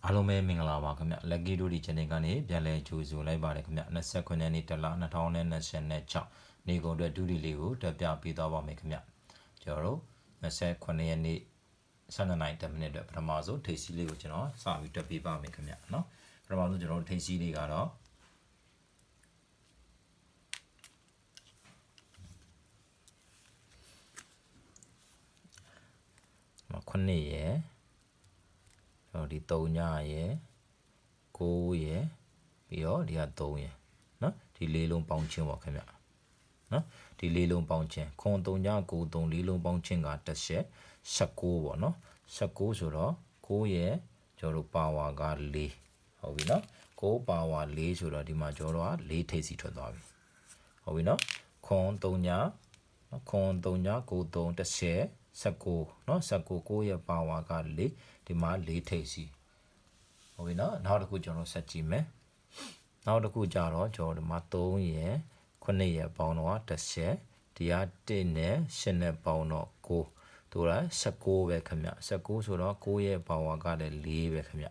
အားလုံးပဲမင်္ဂလာပါခင်ဗျလက်ဂီတို့ဒီ channel ကနေပြန်လည်ကြိုဆိုလိုက်ပါတယ်ခင်ဗျ29ရက်နေ့တလ2026နေကုန်အတွက်ဒုတိလေးကိုတက်ပြပေးသွားပါမယ်ခင်ဗျကျွန်တော်တို့29ရက်နေ့12နိုင်10မိနစ်အတွက်ပထမဆုံးထိပ်စီးလေးကိုကျွန်တော်စပြီးတက်ပေးပါမယ်ခင်ဗျเนาะပထမဆုံးကျွန်တော်တို့ထိပ်စီးလေးကတော့9ရယ်ဒီ3ညရယ်9ရယ်ပြီးတော့ဒီက3ရယ်เนาะဒီလေးလုံးပေါင်းချင်းပေါ့ခင်ဗျเนาะဒီလေးလုံးပေါင်းချင်းခွန်3ည9 3လေးလုံးပေါင်းချင်းကတစ်ချက်19ပေါ့เนาะ19ဆိုတော့9ရယ်ကျွန်တော်တို့ပါဝါက4ဟုတ်ပြီเนาะ9ပါဝါ4ဆိုတော့ဒီမှာကျွန်တော်တို့က4ထိပ်စီထွက်သွားပြီဟုတ်ပြီเนาะခွန်3ည9 3တစ်ချက်19เนาะ19 9ရဲ့ပါဝါက4ဒီမှာ4ထိပ်စီဟုတ်ပြီเนาะနောက်တစ်ခုကျွန်တော်ဆက်ကြည့်မယ်နောက်တစ်ခုကြတော့ကျွန်တော်ဒီမှာ3ရယ်9ရယ်ပေါင်းတော့10ဒီက1နဲ့8နဲ့ပေါင်းတော့9တို့လား19ပဲခင်ဗျ19ဆိုတော့9ရဲ့ပါဝါကလည်း4ပဲခင်ဗျ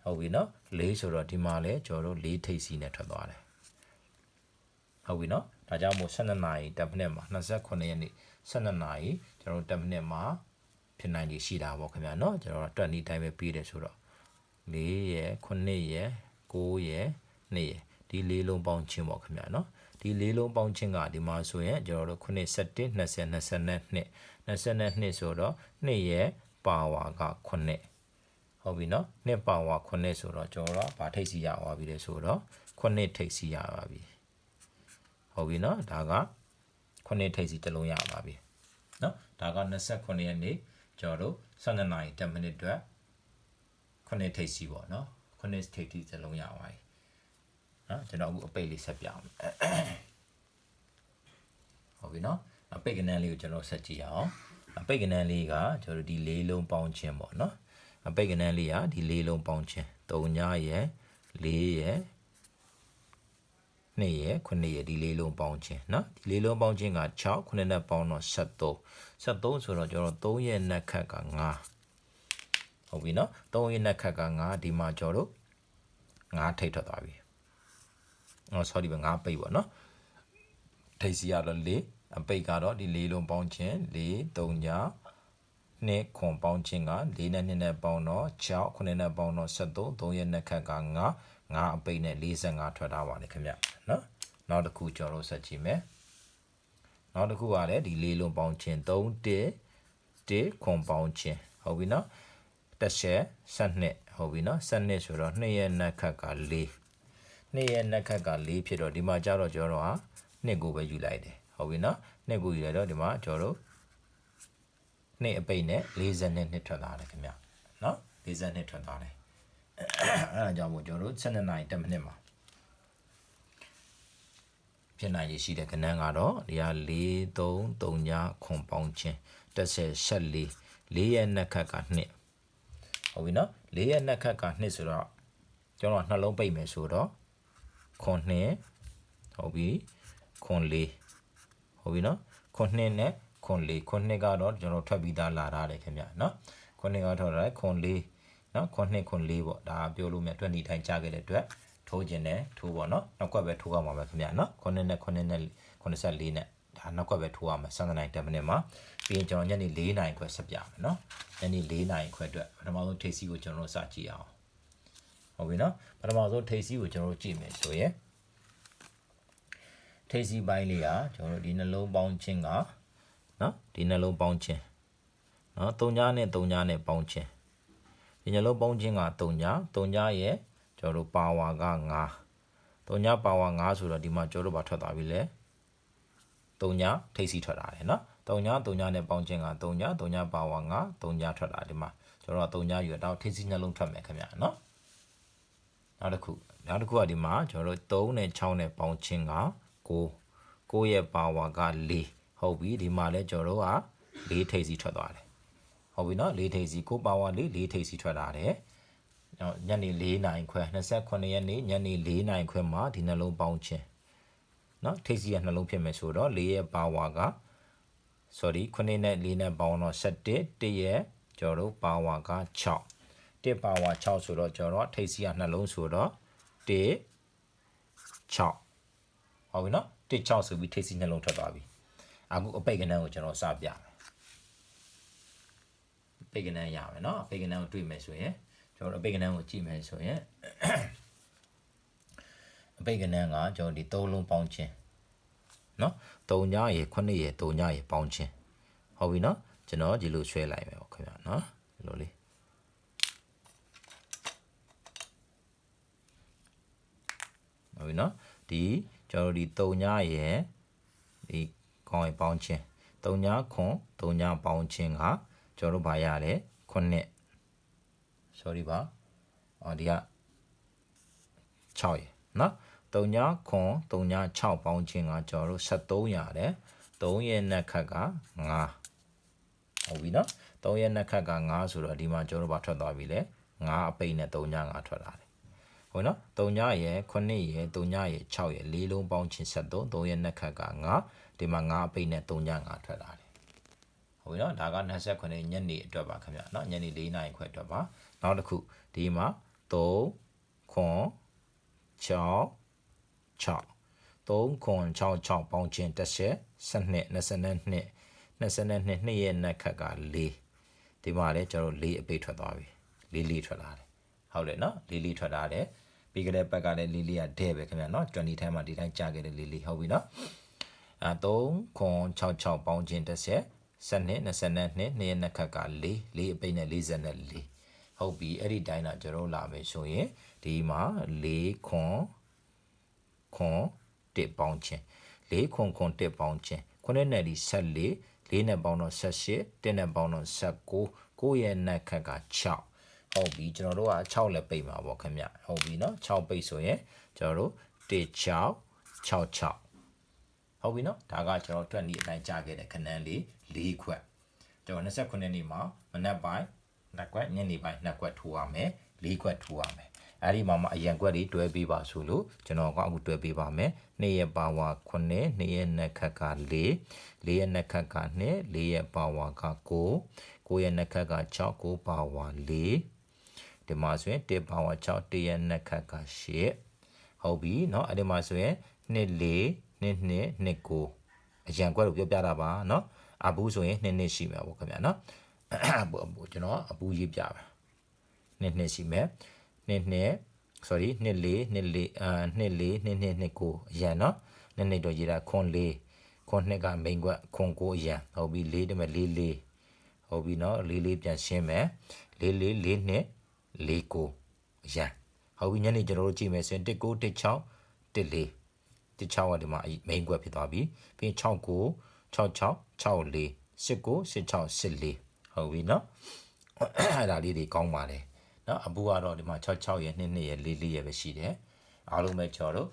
ဟုတ်ပြီเนาะ4ဆိုတော့ဒီမှာလည်းကျွန်တော်တို့4ထိပ်စီနဲ့ထွက်သွားတယ်ဟုတ်ပြီเนาะဒါကြောင့်မို့12နာရီ10မိနစ်မှာ29ရက်နေ့12နာရီကျွန်တော်တို့10မိနစ်မှာဖြစ်နိုင်ကြီးရှိတာပေါ့ခင်ဗျာเนาะကျွန်တော်တို့တွက်နေတိုင်းပဲပြီးတယ်ဆိုတော့4ရယ်9ရယ်9ရယ်2ရယ်ဒီလေးလုံးပေါင်းချင်းပေါ့ခင်ဗျာเนาะဒီလေးလုံးပေါင်းချင်းကဒီမှာဆိုရင်ကျွန်တော်တို့9 7 20 22ဆိုတော့2ရယ်ပါဝါက9ဟုတ်ပြီเนาะ2ပါဝါ9ဆိုတော့ကျွန်တော်တို့ဗာထိပ်စီရသွားပြီလေဆိုတော့9ထိပ်စီရပါပြီဟုတ်ပြီเนาะဒါက9ထိပ်စီတစ်လုံးရပါပြီเนาะဒါက29ရက်နေ့ကျွန်တော်တို့12နာရီ10မိနစ်အတွက်9ထိပ်စီပေါ့เนาะ9ထိပ်စီတစ်လုံးရပါပြီเนาะကျွန်တော်အခုအပိတ်လေးဆက်ပြအောင်ဟုတ်ပြီเนาะအပိတ်ကနန်းလေးကိုကျွန်တော်ဆက်ကြည့်အောင်အပိတ်ကနန်းလေးကကျွန်တော်တို့ဒီလေးလုံးပေါင်းခြင်းပေါ့เนาะအပိတ်ကနန်းလေးကဒီလေးလုံးပေါင်းခြင်း3ညရယ်4ရယ်2ရယ်9ရယ်ဒီလေးလုံးပေါင်းခြင်းเนาะဒီလေးလုံးပေါင်းခြင်းက6 9နဲ့ပေါင်းတော့73ဆိုတော့ကျွန်တော်3ရယ်နဲ့ခက်က5ဟုတ်ပြီเนาะ3ရယ်နဲ့ခက်က5ဒီမှာကျွန်တော်တို့5ထိပ်ထွက်သွားပြီsorry ပဲ5ပိတ်ပေါ့เนาะထိပ်စီရတော့4အပိတ်ကတော့ဒီလေးလုံးပေါင်းခြင်း4 3ည2ခွန်ပေါင်းခြင်းက4နဲ့2နဲ့ပေါင်းတော့6 9နဲ့ပေါင်းတော့73 3ရယ်နဲ့ခက်က5အပိတ်နဲ့45ထွက်ထားပါလေခင်ဗျเนาะနောက်တစ်ခုကျွန်တော်တို့ဆက်ကြည့်မယ်နောက်တစ်ခုကလည်းဒီလေးလုံးပေါင်းခြင်း3 1ခွန်ပေါင်းခြင်းဟုတ်ပြီเนาะတစ်ချက်12ဟုတ်ပြီเนาะ12ဆိုတော့2ရယ်နဲ့ခက်က4 2ရယ်နဲ့ခက်က4ဖြစ်တော့ဒီမှာကြတော့ကျွန်တော်တို့ဟာ2ကိုပဲယူလိုက်တယ်ဟုတ်ပြီเนาะ2ကိုယူလိုက်တော့ဒီမှာကျွန်တော်တို့2အပိတ်နဲ့42ထွက်လာတယ်ခင်ဗျเนาะ42ထွက်လာတယ်အဲဒါကြောင့်မို့ကျွန်တော်တို့12နာရီ10မိနစ်မှာဖြစ်နိုင်ရရှိတဲ့ကဏ္ဍကတော့ဒီက4 3 3ညခွန်ပေါင်းခြင်း14 4ရဲ့နှစ်ခက်က2ဟုတ်ပြီနော်4ရဲ့နှစ်ခက်က2ဆိုတော့ကျွန်တော်နှလုံးပိတ်မယ်ဆိုတော့ခွန်2ဟုတ်ပြီခွန်4ဟုတ်ပြီနော်ခွန်2နဲ့ခွန်4ခွန်2ကတော့ကျွန်တော်ထွက်ပြီးသားလာထားတယ်ခင်ဗျနော်ခွန်2ကထွက်လာတယ်ခွန်4နော်ခွန်2ခွန်4ပေါ့ဒါပြောလို့မြတ်20ထိုင်ကြခဲ့တဲ့အတွက်ထိုးခြင်းနဲ့ထိုးပေါ့နော်နောက်ကွက်ပဲထိုးရမှာပဲခင်ဗျနော်9နဲ့9နဲ့94နဲ့ဒါနောက်ကွက်ပဲထိုးရမှာ7နိုင်10မိနစ်မှာပြီးရင်ကျွန်တော်ညနေ4နိုင်ခွဲဆက်ပြမယ်နော်ညနေ4နိုင်ခွဲအတွက်ပထမဆုံးထိပ်စီးကိုကျွန်တော်တို့စကြည့်အောင်ဟုတ်ပြီနော်ပထမဆုံးထိပ်စီးကိုကျွန်တော်တို့ကြည့်မယ်ဆိုရင်ထိပ်စီးပိုင်းလေးကကျွန်တော်တို့ဒီနှလုံးပေါင်းခြင်းကနော်ဒီနှလုံးပေါင်းခြင်းနော်3ညနဲ့3ညနဲ့ပေါင်းခြင်းဒီနှလုံးပေါင်းခြင်းက3ညရဲ့ကျွန်တော်တို့ပါဝါက9 3ညပါဝါ9ဆိုတော့ဒီမှာကျွန်တော်တို့ဘာထွက်သွားပြီလဲ3ညထိပ်စီထွက်လာတယ်နော်3ညနဲ့ပေါင်းခြင်းက3ညပါဝါ9 3ညထွက်လာဒီမှာကျွန်တော်တို့3ညယူတော့ထိပ်စီနှလုံးထွက်မယ်ခင်ဗျာနော်နောက်တစ်ခုကဒီမှာကျွန်တော်တို့3နဲ့6နဲ့ပေါင်းခြင်းက9ရဲ့ပါဝါက4ဟုတ်ပြီဒီမှာလဲကျွန်တော်တို့က4ထိပ်စီထွက်သွားတယ်ဟုတ်ပြီနော်4ထိပ်စီ9ပါဝါ4ထိပ်စီထွက်လာတယ်ညနေ4နိုင်ခွဲ29ရက်နေ့ညနေ4နိုင်ခွဲမှာဒီနှလုံးပေါင်းခြင်းเนาะထိပ်စီရနှလုံးဖြစ်မယ်ဆိုတော့4ရဲ့ပါဝါက sorry 9နဲ့4နဲ့ပေါင်းတော့17 1ရဲ့ကျွန်တော်တို့ပါဝါက6 1ပါဝါ6ဆိုတော့ကျွန်တော်ထိပ်စီကနှလုံးဆိုတော့1 6ဟုတ်ပြီနော်1 6ဆိုပြီးထိပ်စီနှလုံးထွက်သွားပြီအခုအပိတ်ကဏ္ဍကိုကျွန်တော်စပြမယ်အပိတ်ကဏ္ဍရမယ်နော်အပိတ်ကဏ္ဍကိုတွေ့မယ်ဆိုရင်ကျွန်တော်အပိတ်ကဏ္ဍကိုကြည့်မယ်ဆိုရင်အပိတ်ကဏ္ဍကကျွန်တော်ဒီ3လုံးပေါင်းခြင်းနော်3ညရေ9ရေ3ညရေပေါင်းခြင်းဟုတ်ပြီနော်ကျွန်တော်ဒီလိုဆွဲလိုက်မယ်ပေါ့ခင်ဗျာနော်ဒီလိုလေးဟုတ်ပြီနော်ဒီကျွန်တော်ဒီ3ညရေဒီကောင်းရေပေါင်းခြင်း3ညခွန်3ညပေါင်းခြင်းကကျွန်တော်တို့ဗာရတယ်9 sorry ပါဒီက6ရေနော်3ညခွန်3ည6ပေါင်းခြင်းကကျွန်တော်တို့73ရတယ်3ရဲ့နှက်ခတ်က5ဟုတ်ပြီနော်3ရဲ့နှက်ခတ်က5ဆိုတော့ဒီမှာကျွန်တော်တို့ဗာထွက်သွားပြီလေ5အပိတ်နဲ့3ည5ထွက်လာတယ်ဟုတ်နော်3ညရဲ့9ရဲ့3ညရဲ့6ရဲ့4လုံးပေါင်းခြင်း73 3ရဲ့နှက်ခတ်က5ဒီမှာ5အပိတ်နဲ့3ည5ထွက်လာတယ်ဟုတ်ပြီနော်ဒါက29ညနေအတွက်ပါခင်ဗျနော်ညနေ4နာရီခွဲအတွက်ပါနောက်တစ်ခုဒီမှာ3ခွန်6 6 3ခွန်6 6ပေါင်းခြင်း30 12 22 22ရဲ့နှက်ခတ်က4ဒီမှာလည်းကျွန်တော်4အပိတ်ထွက်သွားပြီ4ထွက်လာတယ်ဟုတ်တယ်နော်4ထွက်လာတယ်ပြီးကြတဲ့ဘက်ကလည်း4ကဒဲပဲခင်ဗျနော်20ထဲမှာဒီတိုင်းကြာခဲ့တဲ့4ဟုတ်ပြီနော်3ခွန်6 6ပေါင်းခြင်း30 12 22 2ရဲ့နှက်ခတ်က4အပိတ်နဲ့44ဟုတ်ပြီအဲ့ဒီတိုင်းတော့ကျွန်တော်လာမယ်ဆိုရင်ဒီမှာ4ခွန်1ပေါင်းခြင်း4ခွန်1ပေါင်းခြင်း9နဲ့ဒီ14 4နဲ့ပေါင်းတော့18 1နဲ့ပေါင်းတော့19 9ရဲ့နှက်ခတ်က6ဟုတ်ပြီကျွန်တော်တို့က6လက်ပိတ်မှာပေါ့ခင်ဗျဟုတ်ပြီနော်6ပိတ်ဆိုရင်ကျွန်တော်တို့1 6 6 6ဟုတ်ပြီနော်ဒါကကျွန်တော်တွက်နေအတိုင်းကြားခဲ့တဲ့ခဏန်းလေး4ခွက်ကျွန်တော်29နေ့မှာမနက်ပိုင်း2ခွက်ညနေပိုင်း2ခွက်ထိုးရမယ်4ခွက်ထိုးရမယ်အဲ့ဒီမှာမှအရန်ခွက်တွေတွဲပေးပါဆိုလို့ကျွန်တော်ကအခုတွဲပေးပါမယ်2ရဲ့ပါဝါ9 2ရဲ့နှက်ခတ်က4 4ရဲ့နှက်ခတ်က2 4ရဲ့ပါဝါက9 9ရဲ့နှက်ခတ်က6 9ပါဝါ4ဒီမှာဆိုရင်1ပါဝါ6 1ရဲ့နှက်ခတ်က8ဟုတ်ပြီเนาะအဲ့ဒီမှာဆိုရင်2 4 2 2 2 9အရန်ခွက်ကိုပြောပြတာပါเนาะအဘူးဆိုရင်2ရှိမှာပေါ့ခင်ဗျာเนาะကျွန်တော်အဘူးရေးပြပါ2ရှိမယ်2 sorry 2 4 2 4 2 4 2 2 2 9အရန်เนาะ2တော့ရေးတာခွန်4ခွန်2ကမိန်ခွက်ခွန်9အရန်ဟုတ်ပြီ4တမဲ့4 4ဟုတ်ပြီเนาะ4 4ပြန်ရှင်းမယ်4 4 4 2 4 9အရန်ဟုတ်ပြီညနေကျွန်တော်တို့ကြည့်မယ်ဆိုရင်1 9 1 6 1 4 1 6ကဒီမှာမိန်ခွက်ဖြစ်သွားပြီပြီး6 9 6 6 6 4 8 9 8 6 8 4ဟုတ်ပြီเนาะအဲ့ဒါလေးတွေကောင်းပါတယ်เนาะအပူကတော့ဒီမှာ6 6ရဲ့2 2ရဲ့4 4ရဲ့ပဲရှိတယ်အားလုံးပဲကျွန်တော်တို့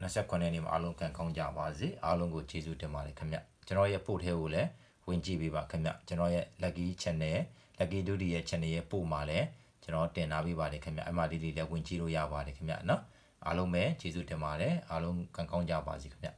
29ရက်နေ့မှာအားလုံးခံကောင်းကြပါစေအားလုံးကိုကျေးဇူးတင်ပါတယ်ခင်ဗျကျွန်တော်ရဲ့ပို့ထဲကိုလည်းဝင်ကြည့်ပေးပါခင်ဗျကျွန်တော်ရဲ့ Lucky Channel Lucky Duty ရဲ့ channel ရဲ့ပို့မှာလည်းကျွန်တော်တင်ထားပေးပါတယ်ခင်ဗျအမဒီလေးလည်းဝင်ကြည့်လို့ရပါတယ်ခင်ဗျเนาะအားလုံးပဲကျေးဇူးတင်ပါတယ်အားလုံးခံကောင်းကြပါစေခင်ဗျ